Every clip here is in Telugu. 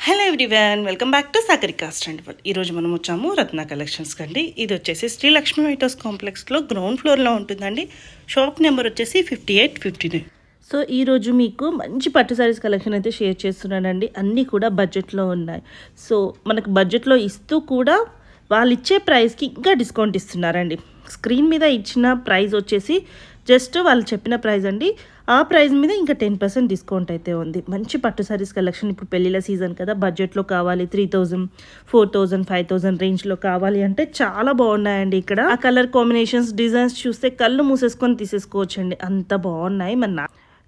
Hello everyone, welcome back to Sagarika stand world. ఈరోజు మనం వచ్చాము రత్న కలెక్షన్స్ కండి. ఇది వచ్చేసి శ్రీలక్ష్మి వైటోస్ కాంప్లెక్స్లో గ్రౌండ్ ఫ్లోర్లో ఉంటుందండి. షాప్ నెంబర్ వచ్చేసి 5859. సో ఈరోజు మీకు మంచి పట్టు సారీస్ కలెక్షన్ అయితే షేర్ చేస్తున్నానండి. అన్నీ కూడా బడ్జెట్లో ఉన్నాయి. సో మనకు బడ్జెట్లో ఇస్తూ కూడా వాళ్ళు ఇచ్చే ప్రైస్కి ఇంకా డిస్కౌంట్ ఇస్తున్నారండి. స్క్రీన్ మీద ఇచ్చిన ప్రైస్ వచ్చేసి జస్ట్ వాళ్ళు చెప్పిన ప్రైస్ అండి. ఆ ప్రైస్ మీద ఇంకా 10% డిస్కౌంట్ అయితే ఉంది. మంచి పట్టు సారీస్ కలెక్షన్. ఇప్పుడు పెళ్ళిళ్ళ సీజన్ కదా, బడ్జెట్లో కావాలి, 3000, 4000, 5000 రేంజ్లో కావాలి అంటే చాలా బాగున్నాయండి. ఇక్కడ ఆ కలర్ కాంబినేషన్స్, డిజైన్స్ చూస్తే కళ్ళు మూసేసుకొని తీసేసుకోవచ్చండి, అంత బాగున్నాయి.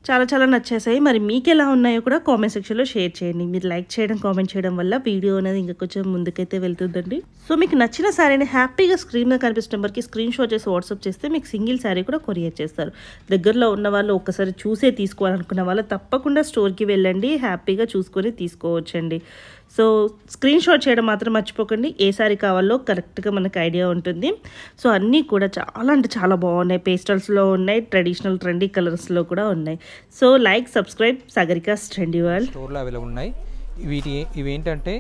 చాలా చాలా నచ్చేసాయి. మరి మీకు ఎలా ఉన్నాయో కూడా కామెంట్ సెక్షన్లో షేర్ చేయండి. మీరు లైక్ చేయడం, కామెంట్ చేయడం వల్ల వీడియో అనేది ఇంకా కొంచెం ముందుకైతే వెళ్తుందండి. సో మీకు నచ్చిన శారీని హ్యాపీగా స్క్రీన్ మీద కనిపిస్తున్న నెంబర్కి స్క్రీన్ షాట్ చేసి వాట్సాప్ చేస్తే మీకు సింగిల్ శారీ కూడా కొరియర్ చేస్తారు. దగ్గరలో ఉన్న వాళ్ళు ఒక్కసారి చూసే తీసుకోవాలనుకున్న వాళ్ళు తప్పకుండా స్టోర్కి వెళ్ళండి, హ్యాపీగా చూసుకొని తీసుకోవచ్చండి. సో స్క్రీన్ షాట్ చేయడం మాత్రం మర్చిపోకండి. ఏ శారీ కావాలో కరెక్ట్గా మనకు ఐడియా ఉంటుంది. సో అన్నీ కూడా చాలా అంటే చాలా బాగున్నాయి. పేస్టల్స్లో ఉన్నాయి, ట్రెడిషనల్ ట్రెండీ కలర్స్లో కూడా ఉన్నాయి. So like, subscribe Sagarika trendy world. స్టోర్లో అవైలబుల్ ఉన్నాయి. ఇవేంటంటే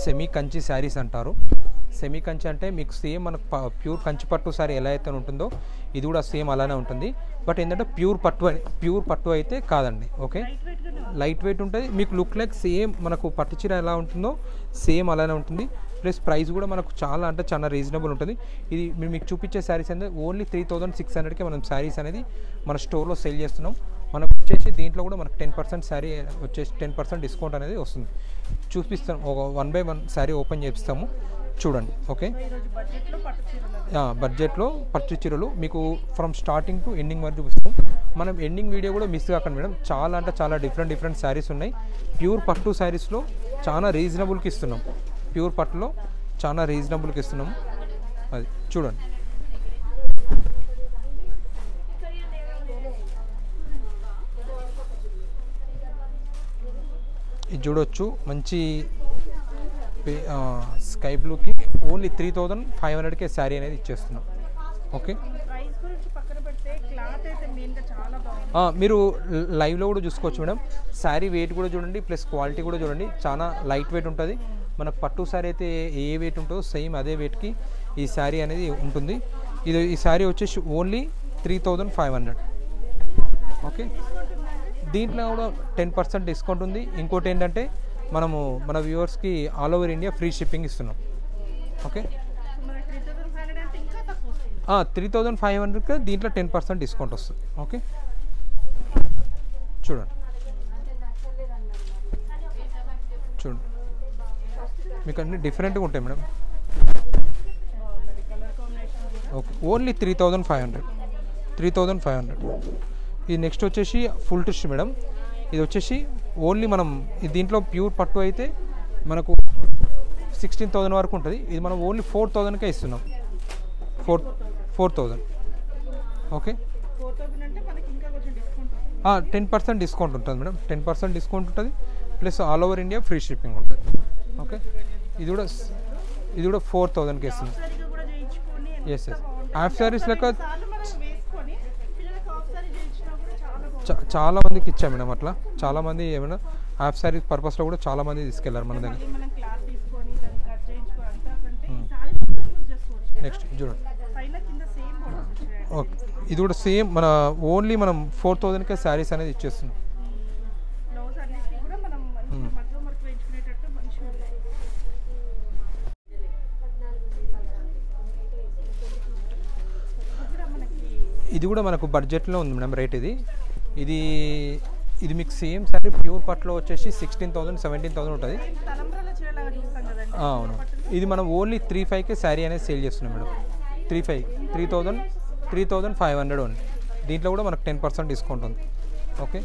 సెమీ కంచి శారీస్ అంటారు. సెమీ కంచి అంటే మీకు సేమ్ మనకు ప్యూర్ కంచి పట్టు శారీ ఎలా అయితే ఉంటుందో ఇది కూడా సేమ్ అలానే ఉంటుంది. బట్ ఏంటంటే ప్యూర్ పట్టు అయితే కాదండి. ఓకే, లైట్ వెయిట్ ఉంటుంది. మీకు లుక్ లైక్ సేమ్ మనకు పట్టు చీర ఎలా ఉంటుందో సేమ్ అలానే ఉంటుంది. ప్లస్ ప్రైస్ కూడా మనకు చాలా అంటే చాలా రీజనబుల్ ఉంటుంది. ఇది మీకు చూపించే శారీస్ అనేది ఓన్లీ 3600కి మనం శారీస్ అనేది మన స్టోర్లో సేల్ చేస్తున్నాం. మనకు వచ్చేసి దీంట్లో కూడా మనకు 10% శారీ వచ్చేసి 10% డిస్కౌంట్ అనేది వస్తుంది. చూపిస్తాం, ఒక 1 by 1 శారీ ఓపెన్ చేపిస్తాము, చూడండి. ఓకే, బడ్జెట్లో పట్టు చీరలు మీకు ఫ్రమ్ స్టార్టింగ్ టు ఎండింగ్ వరకు చూపిస్తాం. మనం ఎండింగ్ వీడియో కూడా మిస్ కాకండి మేడం. చాలా అంటే చాలా డిఫరెంట్ శారీస్ ఉన్నాయి. ప్యూర్ పట్టు శారీస్లో చాలా రీజనబుల్కి ఇస్తున్నాం. ప్యూర్ పట్టులో చాలా రీజనబుల్కి ఇస్తున్నాము. అది చూడండి. ఇది చూడొచ్చు, మంచి స్కై బ్లూకి ఓన్లీ 3500కే శారీ అనేది ఇచ్చేస్తున్నాం. ఓకే, మీరు లైవ్లో కూడా చూసుకోవచ్చు మేడం. శారీ వెయిట్ కూడా చూడండి, ప్లస్ క్వాలిటీ కూడా చూడండి. చాలా లైట్ వెయిట్ ఉంటుంది. మనకు పట్టు శారీ అయితే ఏ వెయిట్ ఉంటుందో సేమ్ అదే వెయిట్కి ఈ శారీ అనేది ఉంటుంది. ఈ శారీ వచ్చేసి ఓన్లీ 3500. ఓకే, దీంట్లో కూడా 10% డిస్కౌంట్ ఉంది. ఇంకోటి ఏంటంటే మనము మన వ్యూవర్స్కి all over India free shipping ఇస్తున్నాం. ఓకే, 3500కి దీంట్లో 10% డిస్కౌంట్ వస్తుంది. ఓకే, చూడండి మీకు అన్ని డిఫరెంట్గా ఉంటాయి మేడం. Okay, only 3500. ఇది నెక్స్ట్ వచ్చేసి ఫుల్ టిష్ మేడం. ఇది వచ్చేసి ఓన్లీ మనం దీంట్లో ప్యూర్ పట్టు అయితే మనకు 16,000 వరకు ఉంటుంది. ఇది మనం ఓన్లీ 4000కే ఇస్తున్నాం. 4000. ఓకే, 10% డిస్కౌంట్ ఉంటుంది మేడం. 10% డిస్కౌంట్ ఉంటుంది. Plus all over India free shipping ఉంటుంది. ఓకే, ఇది కూడా 4000కి ఇస్తున్నాం. ఎస్ హాఫ్ శారీస్ లెక్క చాలా మందికి ఇచ్చాం మేడం. అట్లా చాలా మంది ఏమైనా హాఫ్ శారీ పర్పస్లో కూడా చాలా మంది తీసుకెళ్లారు మన దగ్గర. నెక్స్ట్ చూడండి. ఓకే, ఇది కూడా సేమ్ మన ఓన్లీ మనం 4000కే శారీస్ అనేది ఇచ్చేస్తున్నాం. ఇది కూడా మనకు బడ్జెట్లో ఉంది మేడం రేట్. ఇది మీకు సేమ్ శారీ ప్యూర్ పట్లో వచ్చేసి 16,000, 17,000 ఉంటుంది. అవును, ఇది మనం ఓన్లీ 3500కే శారీ అనేది సేల్ చేస్తున్నాం మేడం. 3500 ఉంది. దీంట్లో కూడా మనకు 10% డిస్కౌంట్ ఉంది. ఓకే,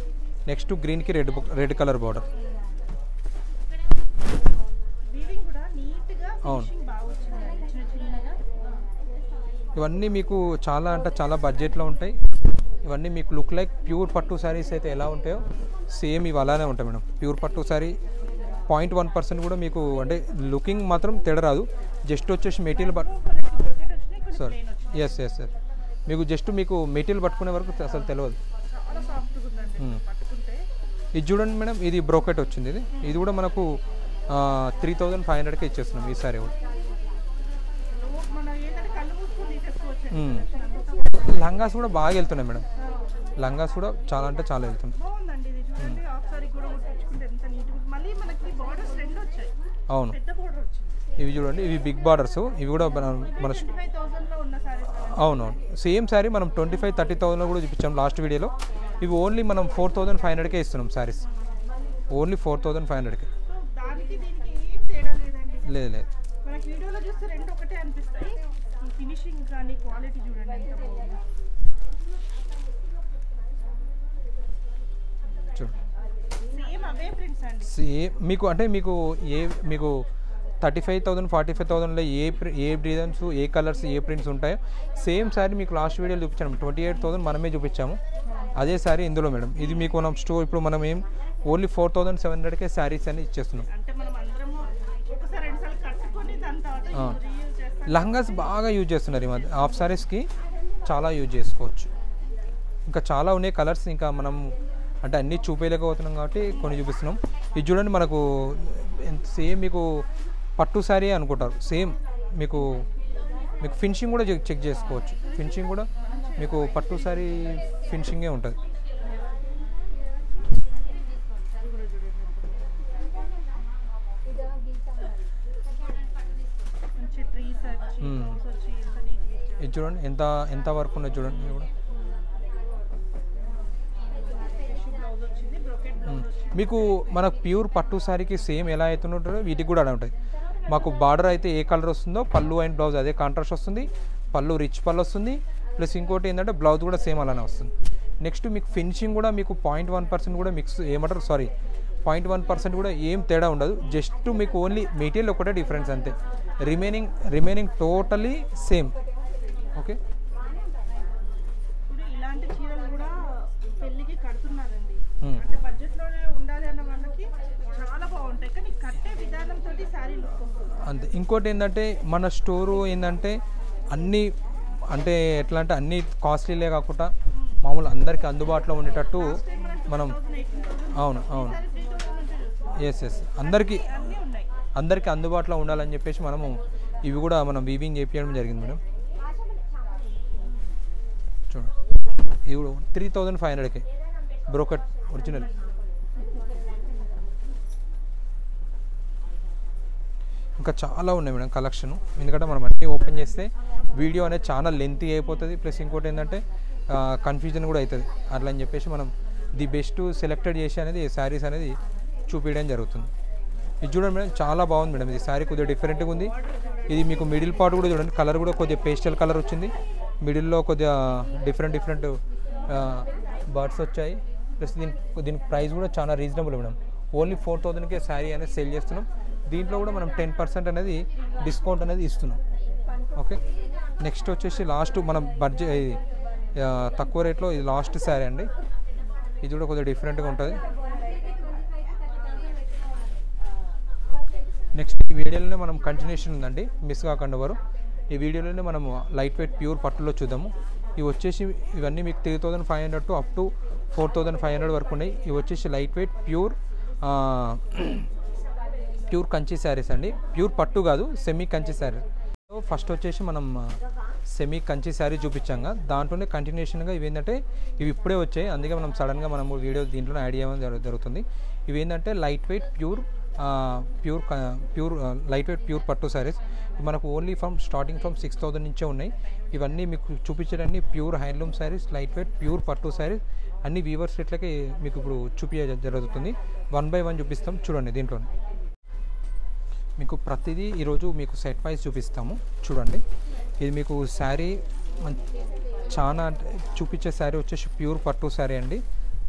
నెక్స్ట్ గ్రీన్కి రెడ్ కలర్ బార్డర్. అవును, ఇవన్నీ మీకు చాలా అంటే చాలా బడ్జెట్లో ఉంటాయి. ఇవన్నీ మీకు లుక్ లైక్ ప్యూర్ పట్టు శారీస్ అయితే ఎలా ఉంటాయో సేమ్ ఇవి అలానే ఉంటాయి మేడం. ప్యూర్ పట్టు శారీ 0.1% కూడా మీకు అంటే లుకింగ్ మాత్రం తేడా రాదు. జస్ట్ వచ్చేసి మెటీరియల్ సారీ ఎస్ మీకు జస్ట్ మీకు మెటీరియల్ పట్టుకునే వరకు అసలు తెలియదు. ఇది చూడండి మేడం, ఇది బ్రోకెట్ వచ్చింది. ఇది కూడా మనకు 3500కే ఇచ్చేస్తున్నాం ఈసారి కూడా. లంగాస్ కూడా బాగా వెళ్తున్నాయి మేడం, లంగాస్ కూడా చాలా అంటే చాలా వెళ్తున్నాయి. అవును, ఇవి చూడండి, ఇవి బిగ్ బార్డర్స్, ఇవి కూడా మన అవునవును సేమ్ శారీ మనం 25-30,000 కూడా చూపించాం లాస్ట్ వీడియోలో. ఇవి ఓన్లీ మనం 4500కే ఇస్తున్నాం శారీస్, ఓన్లీ 4500కే. లేదు లేదు చూడండి సేమ్ మీకు అంటే మీకు మీకు 35,000 45,000లో ఏ డిజైన్స్, ఏ కలర్స్, ఏ ప్రింట్స్ ఉంటాయో సేమ్ శారీ మీకు లాస్ట్ వీడియోలో చూపించాము. 28,000 మనమే చూపించాము, అదే శారీ ఇందులో మేడం. ఇది మీకు మనం స్టోర్ ఇప్పుడు మనం ఏం ఓన్లీ 4700కే శారీస్ అని ఇచ్చేస్తున్నాం. లంగాస్ బాగా యూజ్ చేస్తున్నారు ఈ మధ్య, హాఫ్ శారీస్కి చాలా యూజ్ చేసుకోవచ్చు. ఇంకా చాలా ఉన్నాయి కలర్స్, ఇంకా మనం అంటే అన్నీ చూపించలేకపోతున్నాం కాబట్టి కొన్ని చూపిస్తున్నాం. ఇది చూడండి, మనకు సేమ్ మీకు పట్టు శారీ అనుకుంటారు, సేమ్ మీకు ఫినిషింగ్ కూడా చెక్ చేసుకోవచ్చు. ఫినిషింగ్ కూడా మీకు పట్టు శారీ ఫినిషింగే ఉంటుంది. ఇది చూడండి ఎంత వర్క్ ఉన్నది చూడండి. ఇది కూడా మీకు మన ప్యూర్ పట్టు శారీకి సేమ్ ఎలా అయితే ఉంటుందో వీటికి కూడా అలా ఉంటుంది. మాకు బార్డర్ అయితే ఏ కలర్ వస్తుందో పళ్ళు అండ్ బ్లౌజ్ అదే కాంట్రాస్ట్ వస్తుంది. పళ్ళు రిచ్ పళ్ళు వస్తుంది, ప్లస్ ఇంకోటి ఏంటంటే బ్లౌజ్ కూడా సేమ్ అలానే వస్తుంది. నెక్స్ట్ మీకు ఫినిషింగ్ కూడా మీకు 0.1% కూడా మిక్స్ ఏమంటారు 0.1% కూడా ఏం తేడా ఉండదు. జస్ట్ మీకు ఓన్లీ మెటీరియల్ ఒకటే డిఫరెన్స్ అంతే, రిమైనింగ్ టోటలీ సేమ్. ఓకే, ఇలాంటి చీరలు కూడా పెళ్ళికి కడుతున్నారండి, అంటే బడ్జెట్లోనే ఉండాలి అన్న వాళ్ళకి చాలా బాగుంటాయి, కానీ కట్టే విధానంతో శారీ లుక్ వస్తుంది అంతే. ఇంకోటి ఏంటంటే మన స్టోరు ఏంటంటే అన్నీ అంటే ఎట్లా అంటే అన్నీ కాస్ట్లీలే కాకుండా మామూలు అందరికీ అందుబాటులో ఉండేటట్టు మనం అవును ఎస్ అందరికీ అందుబాటులో ఉండాలని చెప్పేసి మనము ఇవి కూడా మనం వీవింగ్ చేయించడం జరిగింది మేడం. చూడండి, ఇవి 3500కే బ్రోకెట్ ఒరిజినల్. ఇంకా చాలా ఉన్నాయి మేడం కలెక్షన్, ఎందుకంటే మనం అన్నీ ఓపెన్ చేస్తే వీడియో అనేది చాలా లెంతీ అయిపోతుంది, ప్లస్ ఇంకోటి ఏంటంటే కన్ఫ్యూజన్ కూడా అవుతుంది. అట్లా అని చెప్పేసి మనం ది బెస్ట్ సెలెక్టెడ్ చేసి అనేది శారీస్ అనేది చూపించడం జరుగుతుంది. ఇది చూడండి మేడం, చాలా బాగుంది మేడం. ఇది శారీ కొద్దిగా డిఫరెంట్గా ఉంది. ఇది మీకు మిడిల్ పార్ట్ కూడా చూడండి, కలర్ కూడా కొద్దిగా పేస్టల్ కలర్ వచ్చింది, మిడిల్లో కొద్దిగా డిఫరెంట్ బర్డ్స్ వచ్చాయి. ప్లస్ దీని ప్రైస్ కూడా చాలా రీజనబుల్ మేడం, ఓన్లీ 4000కే శారీ అనేది సేల్ చేస్తున్నాం. దీంట్లో కూడా మనం 10% అనేది డిస్కౌంట్ అనేది ఇస్తున్నాం. ఓకే, నెక్స్ట్ వచ్చేసి లాస్ట్ మనం బడ్జెట్ తక్కువ రేట్లో ఇది లాస్ట్ శారీ అండి. ఇది కూడా కొద్దిగా డిఫరెంట్గా ఉంటుంది. నెక్స్ట్ ఈ వీడియోలోనే మనం కంటిన్యూషన్ ఉందండి, మిస్ కాకుండా ఎవరు. ఈ వీడియోలోనే మనము లైట్ వెయిట్ ప్యూర్ పట్టులో చూద్దాము. ఇవి వచ్చేసి ఇవన్నీ మీకు 3500 టు అప్ టు 4500 వరకు ఉన్నాయి. ఇవి వచ్చేసి light weight pure Kanchi saris అండి, ప్యూర్ పట్టు కాదు, సెమీ కంచి శారీ. ఫస్ట్ వచ్చేసి మనం సెమీ కంచి శారీ చూపించాక దాంట్లోనే కంటిన్యూషన్గా ఇవి ఏంటంటే ఇవి ఇప్పుడే వచ్చాయి, అందుకే మనం సడన్గా మనం వీడియో దీంట్లో యాడ్ చేయడం జరుగుతుంది. ఇవి ఏంటంటే light weight pure light weight pure పట్టు శారీస్. మనకు ఓన్లీ స్టార్టింగ్ ఫ్రమ్ 6000 నుంచే ఉన్నాయి. ఇవన్నీ మీకు చూపించడానికి pure handloom saris, light weight pure పట్టు శారీస్ అన్ని వీవర్స్ రేట్లకి మీకు ఇప్పుడు చూపించడం జరుగుతుంది. 1 by 1 చూపిస్తాం చూడండి. దీంట్లో మీకు ప్రతిదీ ఈరోజు మీకు సెట్ వైజ్ చూపిస్తాము చూడండి. ఇది మీకు శారీ చాలా చూపించే శారీ వచ్చేసి ప్యూర్ పట్టు శారీ అండి.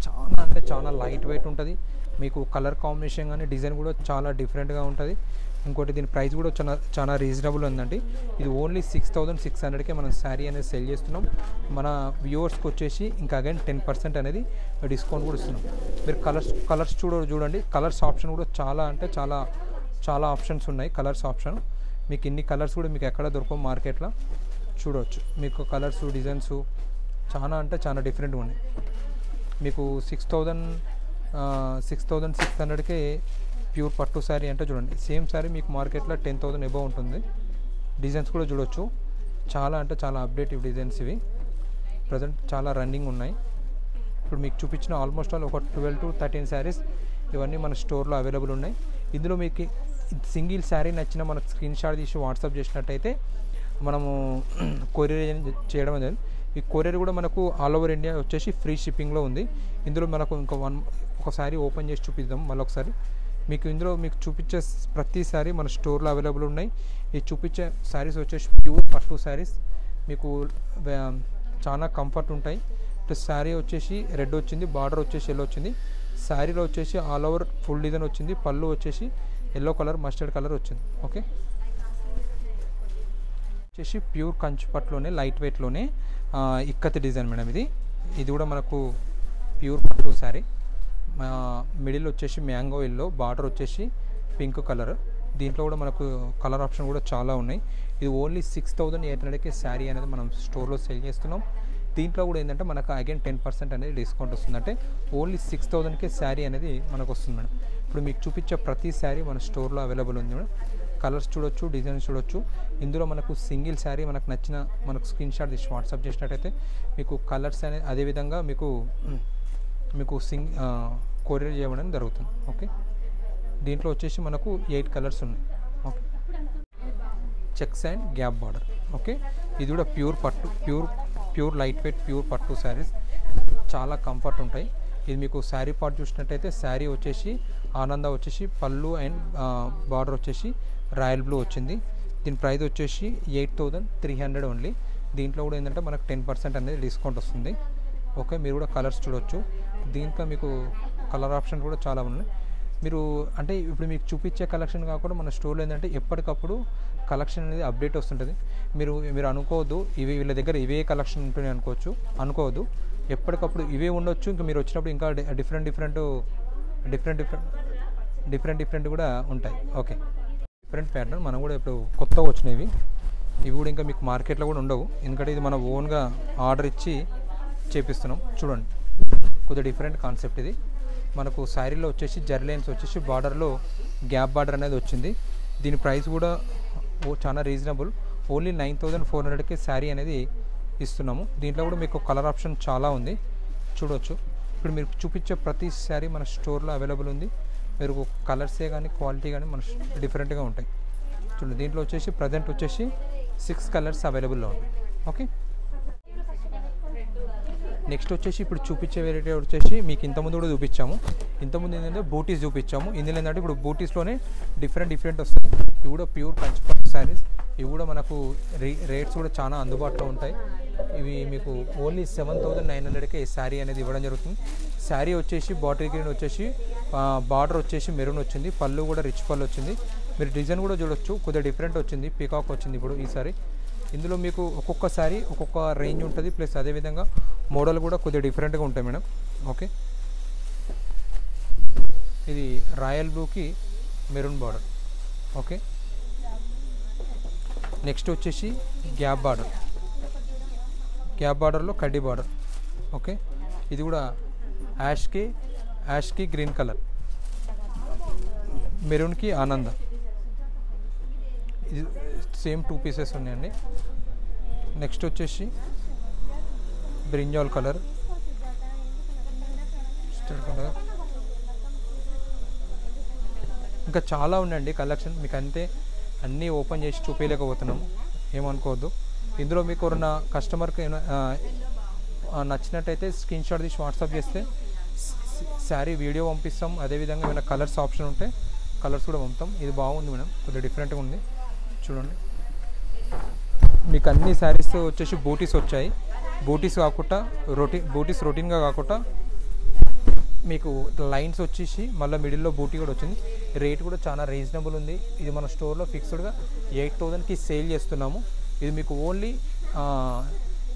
చాలా అంటే చాలా లైట్ వెయిట్ ఉంటుంది. మీకు కలర్ కాంబినేషన్ కానీ డిజైన్ కూడా చాలా డిఫరెంట్గా ఉంటుంది. ఇంకోటి దీని ప్రైస్ కూడా చాలా రీజనబుల్ ఉందండి. ఇది ఓన్లీ 6600కే మనం శారీ అనేది సెల్ చేస్తున్నాం. మన వ్యూవర్స్కి వచ్చేసి ఇంకా అగైన్ 10% అనేది డిస్కౌంట్ కూడా ఇస్తున్నాం. మీరు కలర్స్ చూడండి. కలర్స్ ఆప్షన్ కూడా చాలా అంటే చాలా ఆప్షన్స్ ఉన్నాయి. కలర్స్ ఆప్షన్ మీకు ఇన్ని కలర్స్ కూడా మీకు ఎక్కడ దొరకవు మార్కెట్లో చూడవచ్చు. మీకు కలర్స్ డిజైన్స్ చాలా అంటే చాలా డిఫరెంట్గా ఉన్నాయి. మీకు 6000 6600కే ప్యూర్ పట్టు శారీ అంటే చూడండి, సేమ్ శారీ మీకు మార్కెట్లో 10,000 అబవ్ ఉంటుంది. డిజైన్స్ కూడా చూడొచ్చు, చాలా అంటే చాలా అప్డేటివ్ డిజైన్స్ ఇవి. ప్రజెంట్ చాలా రన్నింగ్ ఉన్నాయి. ఇప్పుడు మీకు చూపించిన ఆల్మోస్ట్ ఆల్ ఒక 12 to 13 శారీస్ ఇవన్నీ మన స్టోర్లో అవైలబుల్ ఉన్నాయి. ఇందులో మీకు సింగిల్ శారీ నచ్చిన మనకు స్క్రీన్ షాట్ తీసి వాట్సాప్ చేసినట్టయితే మనము కొరియర్ చేయడం అనేది. ఈ కొరియర్ కూడా మనకు ఆల్ ఓవర్ ఇండియా వచ్చేసి ఫ్రీ షిప్పింగ్లో ఉంది. ఇందులో మనకు ఒక శారీ ఓపెన్ చేసి చూపిద్దాం మళ్ళీ ఒకసారి. మీకు ఇందులో మీకు చూపించే ప్రతి శారీ మన స్టోర్లో అవైలబుల్ ఉన్నాయి. ఈ చూపించే శారీస్ వచ్చేసి ప్యూర్ పట్టు శారీస్, మీకు చాలా కంఫర్ట్ ఉంటాయి. ప్లస్ శారీ వచ్చేసి రెడ్ వచ్చింది, బార్డర్ వచ్చేసి ఎల్లో వచ్చింది. శారీలో వచ్చేసి ఆల్ ఓవర్ ఫుల్ డిజైన్ వచ్చింది. పళ్ళు వచ్చేసి ఎల్లో కలర్, మస్టర్డ్ కలర్ వచ్చింది. ఓకే, వచ్చేసి ప్యూర్ కంచి పట్టులోనే లైట్ వెయిట్లోనే ఇక్కత్ డిజైన్ మేడం. ఇది కూడా మనకు ప్యూర్ పట్టు శారీ. మిడిల్ వచ్చేసి మ్యాంగో ఎల్లో, బార్డర్ వచ్చేసి పింక్ కలర్. దీంట్లో కూడా మనకు కలర్ ఆప్షన్ కూడా చాలా ఉన్నాయి. ఇది ఓన్లీ 6800కే శారీ అనేది మనం స్టోర్లో సేల్ చేస్తున్నాం. దీంట్లో కూడా ఏంటంటే మనకు అగైన్ 10% అనేది డిస్కౌంట్ వస్తుంది. అంటే ఓన్లీ 6000కే శారీ అనేది మనకు వస్తుంది మేడం. ఇప్పుడు మీకు చూపించే ప్రతి శారీ మన స్టోర్లో అవైలబుల్ ఉంది మేడం. కలర్స్ చూడొచ్చు, డిజైన్స్ చూడొచ్చు. ఇందులో మనకు సింగిల్ శారీ మనకు నచ్చిన మనకు స్క్రీన్ షాట్ తీసి వాట్సాప్ చేసినట్టయితే మీకు కలర్స్ అనేది అదేవిధంగా మీకు కొరియర్ చేయడం జరుగుతుంది. ఓకే, దీంట్లో వచ్చేసి మనకు 8 కలర్స్ ఉన్నాయి. Okay, checks and gap border. Okay, ఇది కూడా ప్యూర్ పట్టు, ప్యూర్ లైట్ వెయిట్ ప్యూర్ పట్టు శారీస్, చాలా కంఫర్ట్ ఉంటాయి. ఇది మీకు శారీ పార్ట్ చూసినట్టయితే శారీ వచ్చేసి ఆనంద వచ్చేసి పళ్ళు అండ్ బార్డర్ వచ్చేసి రాయల్ బ్లూ వచ్చింది. దీని ప్రైస్ వచ్చేసి 8300 ఓన్లీ. దీంట్లో కూడా ఏంటంటే మనకు 10% అనేది డిస్కౌంట్ వస్తుంది. ఓకే, మీరు కూడా కలర్స్ చూడొచ్చు. దీంట్లో మీకు కలర్ ఆప్షన్ కూడా చాలా ఉన్నాయి. మీరు అంటే ఇప్పుడు మీకు చూపించే కలెక్షన్ కాకుండా మన స్టోర్లో ఏంటంటే ఎప్పటికప్పుడు కలెక్షన్ అనేది అప్డేట్ వస్తుంటుంది. మీరు అనుకోవద్దు వీళ్ళ దగ్గర ఇవే కలెక్షన్ ఉంటుంది అనుకోవద్దు. ఎప్పటికప్పుడు ఇవే ఉండొచ్చు. ఇంకా మీరు వచ్చినప్పుడు ఇంకా డిఫరెంట్ కూడా ఉంటాయి. ఓకే, డిఫరెంట్ ప్యాటర్న్ మనం కూడా ఇప్పుడు కొత్తగా వచ్చినవి. ఇవి కూడా ఇంకా మీకు మార్కెట్లో కూడా ఉండవు, ఎందుకంటే ఇది మన ఓన్గా ఆర్డర్ ఇచ్చి చేపిస్తున్నాం. చూడండి, కొద్దిగా డిఫరెంట్ కాన్సెప్ట్ ఇది. మనకు శారీలో వచ్చేసి జర్లైన్స్ వచ్చేసి బార్డర్లో గ్యాప్ బార్డర్ అనేది వచ్చింది. దీని ప్రైస్ కూడా చాలా రీజనబుల్, ఓన్లీ 9400కే శారీ అనేది ఇస్తున్నాము. దీంట్లో కూడా మీకు కలర్ ఆప్షన్ చాలా ఉంది, చూడవచ్చు. ఇప్పుడు మీరు చూపించే ప్రతి శారీ మన స్టోర్లో అవైలబుల్ ఉంది. మీరు కలర్సే కానీ క్వాలిటీ కానీ మన డిఫరెంట్గా ఉంటాయి. చూడండి, దీంట్లో వచ్చేసి ప్రజెంట్ వచ్చేసి 6 కలర్స్ అవైలబుల్లో ఉంది. ఓకే, నెక్స్ట్ వచ్చేసి ఇప్పుడు చూపించే వెరైటీ వచ్చేసి మీకు ఇంతకుముందు కూడా చూపించాము. ఇంతకుముందు ఏంటంటే బూటీస్ చూపించాము. ఇందులో ఏంటంటే ఇప్పుడు బూటీస్లోనే డిఫరెంట్ వస్తాయి. ఇవి కూడా ప్యూర్ కంచిపట్టు శారీస్. ఇవి కూడా మనకు రేట్స్ కూడా చాలా అందుబాటులో ఉంటాయి. ఇవి మీకు ఓన్లీ 7900కే ఈ శారీ అనేది ఇవ్వడం జరుగుతుంది. శారీ వచ్చేసి బాటిల్ గ్రీన్ వచ్చేసి బార్డర్ వచ్చేసి మెరూన్ వచ్చింది. పళ్ళు కూడా రిచ్ పళ్ళు వచ్చింది. మీరు డిజైన్ కూడా చూడొచ్చు, కొద్దిగా డిఫరెంట్ వచ్చింది. పీకాక్ వచ్చింది ఇప్పుడు ఈసారి. ఇందులో మీకు ఒక్కొక్క శారీ ఒక్కొక్క రేంజ్ ఉంటుంది. ప్లస్ అదేవిధంగా మోడల్ కూడా కొద్దిగా డిఫరెంట్గా ఉంటాయి మేడం. ఓకే, ఇది రాయల్ బ్లూకి మెరూన్ బార్డర్. ఓకే, నెక్స్ట్ వచ్చేసి గ్యాప్ బార్డర్లో కడ్డీ బార్డర్. ఓకే, ఇది కూడా యాష్కి గ్రీన్ కలర్, మెరూన్కి ఆనంద. ఇది సేమ్ 2 పీసెస్ ఉన్నాయండి. నెక్స్ట్ వచ్చేసి బ్రింజాల్ కలర్, ఇంకా చాలా ఉన్నాయండి కలెక్షన్. మీకు అంతే అన్నీ ఓపెన్ చేసి చూపించలేకపోతున్నాము, ఏమనుకోవద్దు. ఇందులో మీకు ఎవరైనా కస్టమర్కి నచ్చినట్టయితే స్క్రీన్ షాట్ తీసి వాట్సాప్ చేస్తే శారీ వీడియో పంపిస్తాం. అదేవిధంగా ఏమైనా కలర్స్ ఆప్షన్ ఉంటే కలర్స్ కూడా పంపుతాం. ఇది బాగుంది మేడం, కొద్దిగా డిఫరెంట్గా ఉంది. చూడండి, మీకు అన్ని శారీస్ వచ్చేసి బూటీస్ వచ్చాయి. బూటీస్ కాకుండా బూటీస్ రొటీన్గా కాకుండా మీకు లైన్స్ వచ్చేసి మళ్ళీ మిడిల్లో బూటీ కూడా వచ్చింది. రేట్ కూడా చాలా రీజనబుల్ ఉంది. ఇది మన స్టోర్లో ఫిక్స్డ్గా 8000కి సేల్ చేస్తున్నాము. ఇది మీకు ఓన్లీ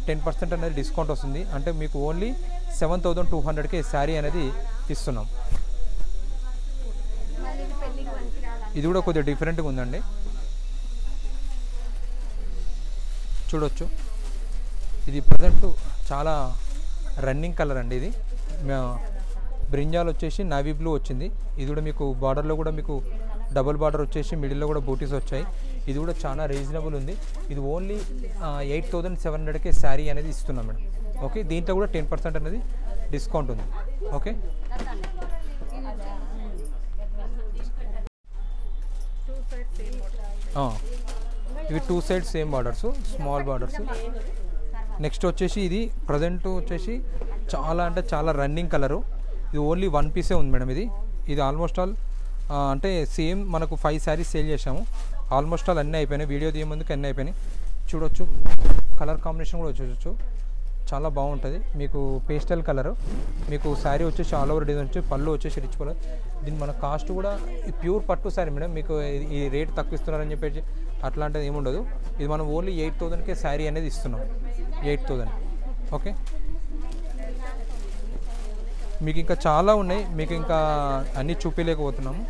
10% అనేది డిస్కౌంట్ వస్తుంది. అంటే మీకు ఓన్లీ 7200కి శారీ అనేది ఇస్తున్నాం. ఇది కూడా కొద్దిగా డిఫరెంట్గా ఉందండి, చూడొచ్చు. ఇది ప్రజెంట్ చాలా రన్నింగ్ కలర్ అండి. ఇది బ్రింజాల్ వచ్చేసి నావీ బ్లూ వచ్చింది. ఇది కూడా మీకు బార్డర్లో కూడా మీకు డబుల్ బార్డర్ వచ్చేసి మిడిల్లో కూడా బూటీస్ వచ్చాయి. ఇది కూడా చాలా రీజనబుల్ ఉంది. ఇది ఓన్లీ 8700కే శారీ అనేది ఇస్తున్నాం మేడం. ఓకే, దీంట్లో కూడా 10% అనేది డిస్కౌంట్ ఉంది. ఓకే, ఇవి 2 side same borders, small borders. Next వచ్చేసి ఇది ప్రజెంట్ వచ్చేసి చాలా అంటే చాలా రన్నింగ్ కలరు. ఇది ఓన్లీ 1 పీసే ఉంది మేడం. ఇది ఆల్మోస్ట్ ఆల్ అంటే సేమ్ మనకు 5 శారీస్ సేల్ చేసాము. ఆల్మోస్ట్ ఆల్ అన్నీ అయిపోయినాయి. వీడియో తీయ ముందుకు అన్నీ అయిపోయినాయి. చూడొచ్చు, కలర్ కాంబినేషన్ కూడా చూడొచ్చు, చాలా బాగుంటుంది. మీకు పేస్టల్ కలరు, మీకు శారీ వచ్చేసి ఆల్ ఓవర్ డిజైన్ వచ్చి పళ్ళు వచ్చేసి రిచ్ పళ్ళు. దీని మన కాస్ట్ కూడా ప్యూర్ పట్టు శారీ మేడం. మీకు ఈ రేట్ తక్కువ ఇస్తున్నారని చెప్పేసి అట్లాంటిది ఏముండదు. ఇది మనం ఓన్లీ 8000కే శారీ అనేది ఇస్తున్నాం. 8000. ఓకే, మీకు ఇంకా చాలా ఉన్నాయి, మీకు ఇంకా అన్నీ చూపించలేకపోతున్నాము.